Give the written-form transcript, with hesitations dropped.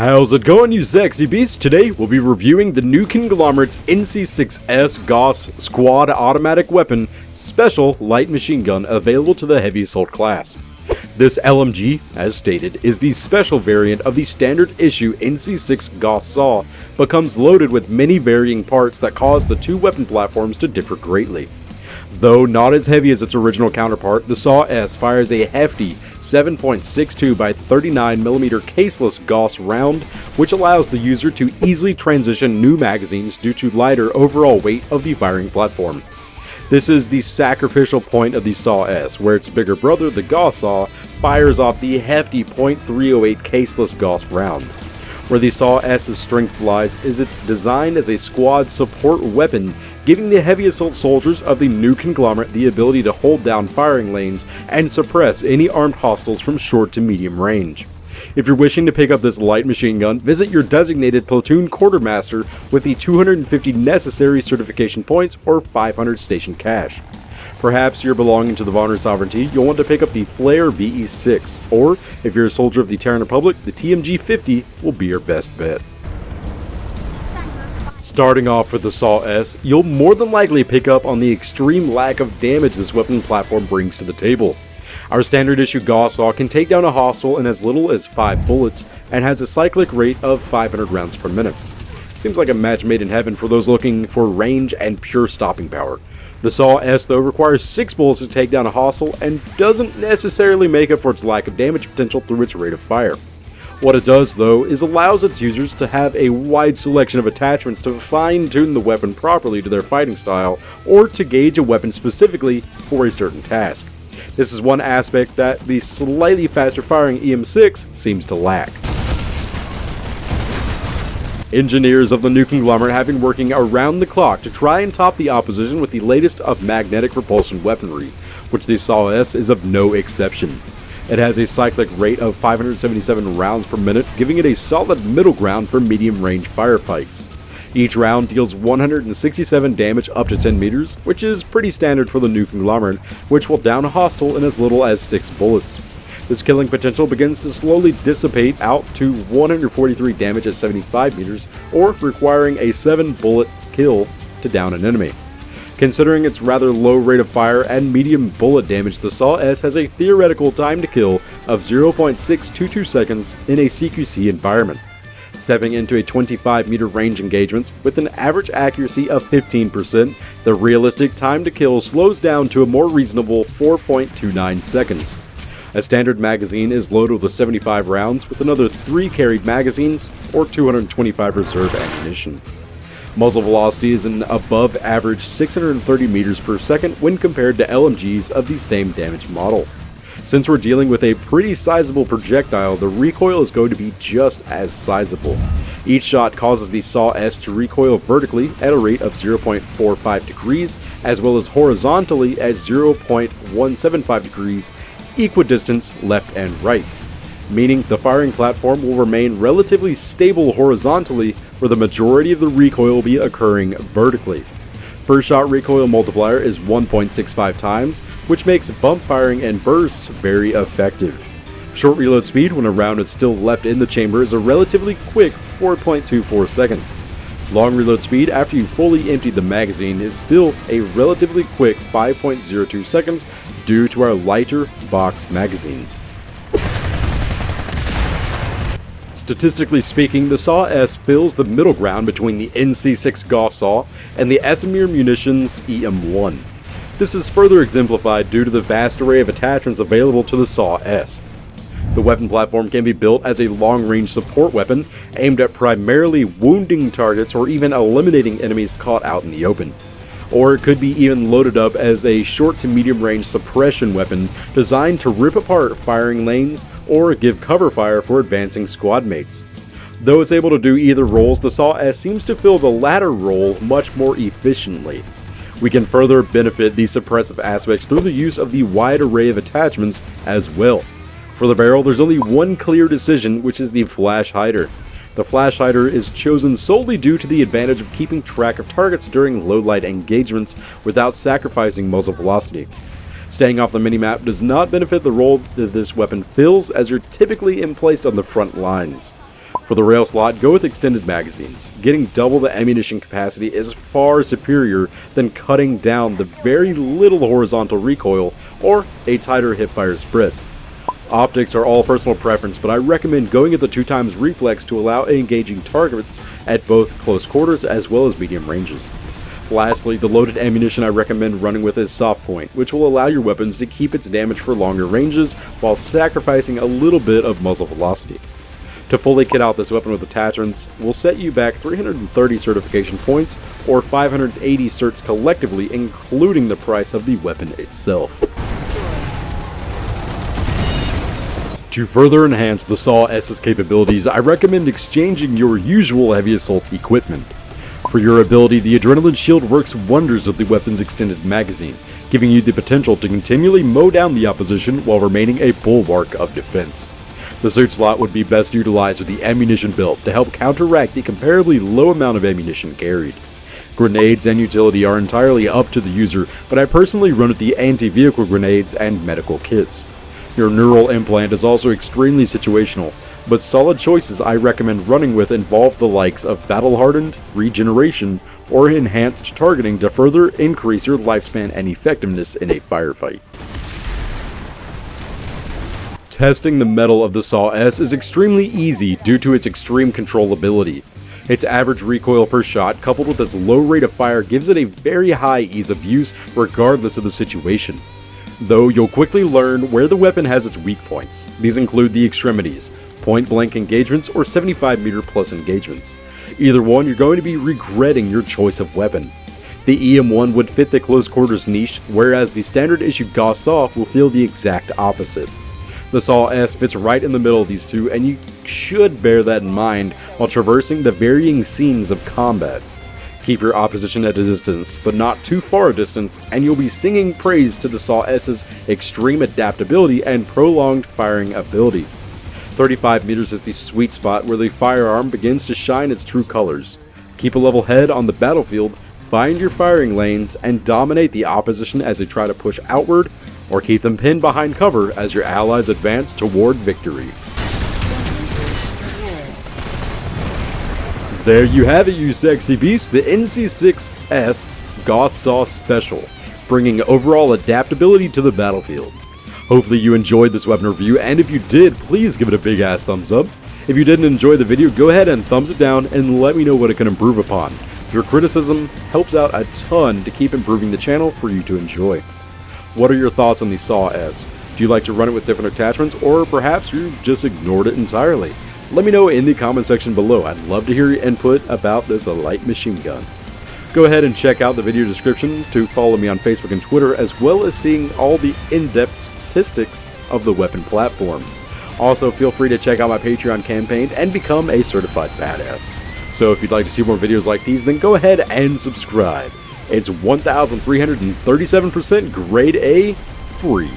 How's it going, you sexy beasts? Today we'll be reviewing the new Conglomerate's NC6S Gauss Squad Automatic Weapon Special Light Machine Gun available to the Heavy Assault class. This LMG, as stated, is the special variant of the standard issue NC6 Gauss SAW, but comes loaded with many varying parts that cause the two weapon platforms to differ greatly. Though not as heavy as its original counterpart, the SAW S fires a hefty 7.62 by 39mm caseless Gauss round, which allows the user to easily transition new magazines due to lighter overall weight of the firing platform. This is the sacrificial point of the SAW S, where its bigger brother, the Gauss SAW, fires off the hefty .308 caseless Gauss round. Where the SAW S's strength lies is its design as a squad support weapon, giving the heavy assault soldiers of the new Conglomerate the ability to hold down firing lanes and suppress any armed hostiles from short to medium range. If you're wishing to pick up this light machine gun, visit your designated platoon quartermaster with the 250 necessary certification points or 500 station cash. Perhaps you're belonging to the Vonner Sovereignty, you'll want to pick up the Flare VE6, or if you're a soldier of the Terran Republic, the TMG-50 will be your best bet. Starting off with the SAW S, you'll more than likely pick up on the extreme lack of damage this weapon platform brings to the table. Our standard issue Gauss SAW can take down a hostile in as little as 5 bullets and has a cyclic rate of 500 rounds per minute. Seems like a match made in heaven for those looking for range and pure stopping power. The SAW S, though, requires 6 bullets to take down a hostile and doesn't necessarily make up for its lack of damage potential through its rate of fire. What it does, though, is allows its users to have a wide selection of attachments to fine-tune the weapon properly to their fighting style, or to gauge a weapon specifically for a certain task. This is one aspect that the slightly faster firing EM6 seems to lack. Engineers of the new Conglomerate have been working around the clock to try and top the opposition with the latest of magnetic repulsion weaponry, which the SAW S is of no exception. It has a cyclic rate of 577 rounds per minute, giving it a solid middle ground for medium range firefights. Each round deals 167 damage up to 10 meters, which is pretty standard for the new Conglomerate, which will down a hostile in as little as 6 bullets. This killing potential begins to slowly dissipate out to 143 damage at 75 meters, or requiring a 7-bullet kill to down an enemy. Considering its rather low rate of fire and medium bullet damage, the SAW S has a theoretical time to kill of 0.622 seconds in a CQC environment. Stepping into a 25-meter range engagements with an average accuracy of 15%, the realistic time to kill slows down to a more reasonable 4.29 seconds. A standard magazine is loaded with 75 rounds with another 3 carried magazines or 225 reserve ammunition. Muzzle velocity is an above average 630 meters per second when compared to LMGs of the same damage model. Since we're dealing with a pretty sizable projectile, the recoil is going to be just as sizable. Each shot causes the SAW S to recoil vertically at a rate of 0.45 degrees, as well as horizontally at 0.175 degrees, equidistance left and right, meaning the firing platform will remain relatively stable horizontally, where the majority of the recoil will be occurring vertically. First shot recoil multiplier is 1.65 times, which makes bump firing and bursts very effective. Short reload speed when a round is still left in the chamber is a relatively quick 4.24 seconds. Long reload speed after you fully empty the magazine is still a relatively quick 5.02 seconds due to our lighter box magazines. Statistically speaking, the SAW S fills the middle ground between the NC6 Gauss SAW and the Esamir Munitions EM1. This is further exemplified due to the vast array of attachments available to the SAW S. The weapon platform can be built as a long-range support weapon aimed at primarily wounding targets or even eliminating enemies caught out in the open. Or it could be even loaded up as a short to medium range suppression weapon designed to rip apart firing lanes or give cover fire for advancing squad mates. Though it's able to do either roles, the SAW S seems to fill the latter role much more efficiently. We can further benefit the suppressive aspects through the use of the wide array of attachments as well. For the barrel, there's only one clear decision, which is the flash hider. The flash hider is chosen solely due to the advantage of keeping track of targets during low light engagements without sacrificing muzzle velocity. Staying off the minimap does not benefit the role that this weapon fills, as you're typically emplaced on the front lines. For the rail slot, go with extended magazines. Getting double the ammunition capacity is far superior than cutting down the very little horizontal recoil or a tighter hipfire spread. Optics are all personal preference, but I recommend going at the 2x reflex to allow engaging targets at both close quarters as well as medium ranges. Lastly, the loaded ammunition I recommend running with is soft point, which will allow your weapons to keep its damage for longer ranges while sacrificing a little bit of muzzle velocity. To fully kit out this weapon with attachments will set you back 330 certification points or 580 certs collectively, including the price of the weapon itself. To further enhance the SAW S's capabilities, I recommend exchanging your usual heavy assault equipment. For your ability, the Adrenaline Shield works wonders with the weapon's extended magazine, giving you the potential to continually mow down the opposition while remaining a bulwark of defense. The suit slot would be best utilized with the ammunition belt to help counteract the comparably low amount of ammunition carried. Grenades and utility are entirely up to the user, but I personally run with the anti-vehicle grenades and medical kits. Your neural implant is also extremely situational, but solid choices I recommend running with involve the likes of battle-hardened, regeneration, or enhanced targeting to further increase your lifespan and effectiveness in a firefight. Testing the metal of the SAW S is extremely easy due to its extreme controllability. Its average recoil per shot coupled with its low rate of fire gives it a very high ease of use regardless of the situation. Though you'll quickly learn where the weapon has its weak points. These include the extremities, point-blank engagements, or 75-meter plus engagements. Either one, you're going to be regretting your choice of weapon. The EM1 would fit the close quarters niche, whereas the standard issue Gauss SAW will feel the exact opposite. The SAW S fits right in the middle of these two, and you should bear that in mind while traversing the varying scenes of combat. Keep your opposition at a distance, but not too far a distance, and you'll be singing praise to the SAW S's extreme adaptability and prolonged firing ability. 35 meters is the sweet spot where the firearm begins to shine its true colors. Keep a level head on the battlefield, find your firing lanes, and dominate the opposition as they try to push outward, or keep them pinned behind cover as your allies advance toward victory. There you have it, you sexy beasts, the NC6S Gauss SAW Special, bringing overall adaptability to the battlefield. Hopefully you enjoyed this weapon review, and if you did, please give it a big ass thumbs up. If you didn't enjoy the video, go ahead and thumbs it down and let me know what it can improve upon. Your criticism helps out a ton to keep improving the channel for you to enjoy. What are your thoughts on the SAW S? Do you like to run it with different attachments, or perhaps you've just ignored it entirely? Let me know in the comment section below. I'd love to hear your input about this light machine gun. Go ahead and check out the video description to follow me on Facebook and Twitter, as well as seeing all the in-depth statistics of the weapon platform. Also, feel free to check out my Patreon campaign and become a certified badass. So if you'd like to see more videos like these, then go ahead and subscribe. It's 1,337% grade A free.